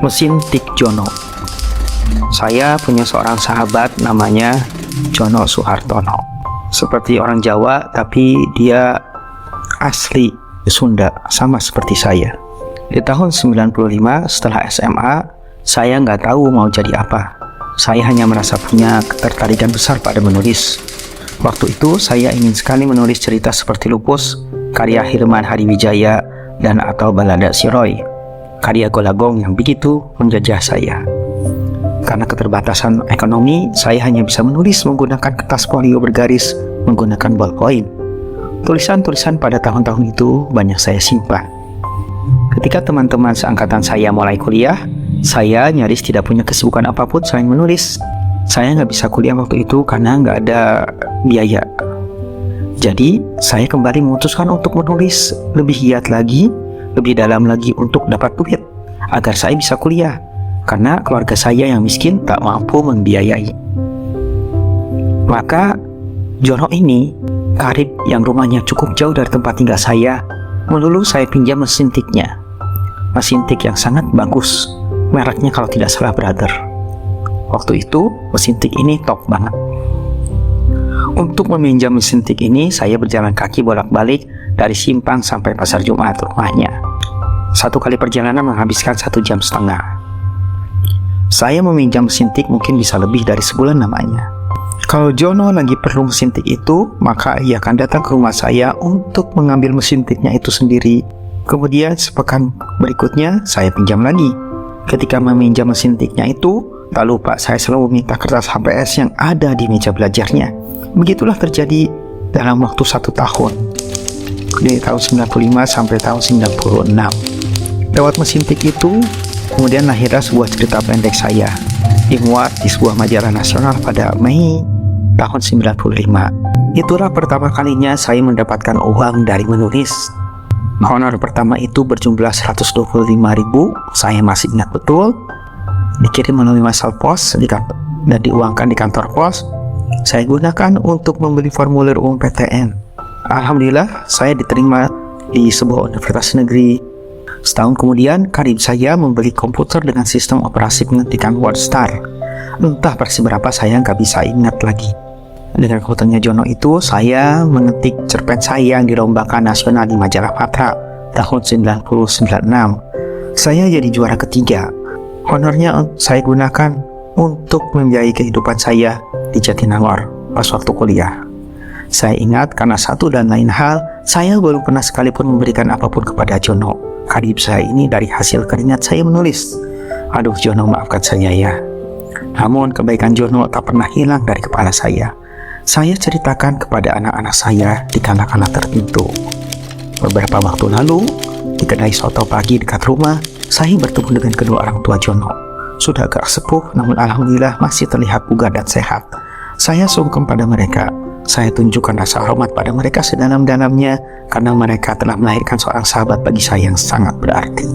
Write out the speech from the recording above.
Mesin tik Jono. Saya punya seorang sahabat namanya Jono Suhartono. Seperti orang Jawa, tapi dia asli Sunda, sama seperti saya. Di tahun 95 setelah SMA, saya nggak tahu mau jadi apa. Saya hanya merasa punya ketertarikan besar pada menulis. Waktu itu saya ingin sekali menulis cerita seperti Lupus, karya Hilman Hadiwijaya, dan atau Balada Si Roy, karya Golagong yang begitu menjajah saya. Karena keterbatasan ekonomi, saya hanya bisa menulis menggunakan kertas folio bergaris menggunakan ballpoint. Tulisan-tulisan pada tahun-tahun itu banyak saya simpan. Ketika teman-teman seangkatan saya mulai kuliah, saya nyaris tidak punya kesibukan apapun selain menulis. Saya nggak bisa kuliah waktu itu karena nggak ada biaya. Jadi, saya kembali memutuskan untuk menulis lebih giat lagi, lebih dalam lagi untuk dapat duit, agar saya bisa kuliah, karena keluarga saya yang miskin tak mampu membiayai. Maka, Jono ini, karib yang rumahnya cukup jauh dari tempat tinggal saya, melulu saya pinjam mesin tiknya. Mesin tik yang sangat bagus, mereknya kalau tidak salah Brother. Waktu itu, mesin tik ini top banget. Untuk meminjam mesin tik ini, saya berjalan kaki bolak-balik dari Simpang sampai Pasar Jumat rumahnya. Satu kali perjalanan menghabiskan 1,5 jam. Saya meminjam mesin tik mungkin bisa lebih dari sebulan namanya. Kalau Jono lagi perlu mesin tik itu, maka ia akan datang ke rumah saya untuk mengambil mesin tiknya itu sendiri. Kemudian sepekan berikutnya, saya pinjam lagi. Ketika meminjam mesin tiknya itu, tak lupa saya selalu meminta kertas HPS yang ada di meja belajarnya. Begitulah terjadi dalam waktu 1 tahun, dari tahun 95 sampai tahun 96. Lewat mesin tik itu, kemudian lahirlah sebuah cerita pendek saya, dimuat di sebuah majalah nasional pada Mei tahun 95. Itulah pertama kalinya saya mendapatkan uang dari menulis. Honor pertama itu berjumlah 125.000, saya masih ingat betul. Dikirim melalui massal pos dan diuangkan di kantor pos. Saya gunakan untuk membeli formulir umum PTN. Alhamdulillah, saya diterima di sebuah universitas negeri. Setahun kemudian, karib saya membeli komputer dengan sistem operasi pengetikan WordStar. Entah persis berapa, saya nggak bisa ingat lagi. Dengan komputernya Jono itu, saya mengetik cerpen saya yang dilombakan nasional di majalah Patra tahun 1996. Saya jadi juara ketiga. Honornya saya gunakan untuk membiayai kehidupan saya di Jatinangor pas waktu kuliah. Saya ingat karena satu dan lain hal, saya belum pernah sekalipun memberikan apapun kepada Jono, karib saya ini, dari hasil keringat saya menulis. Aduh Jono, maafkan saya ya. Namun kebaikan Jono tak pernah hilang dari kepala saya. Saya ceritakan kepada anak-anak saya di kala-kala tertentu. Beberapa waktu lalu, di kedai soto pagi dekat rumah, saya bertemu dengan kedua orang tua Jono. Sudah agak sepuh, namun alhamdulillah masih terlihat bugar dan sehat. Saya sungkem pada mereka. Saya tunjukkan rasa hormat pada mereka sedalam-dalamnya, karena mereka telah melahirkan seorang sahabat bagi saya yang sangat berarti.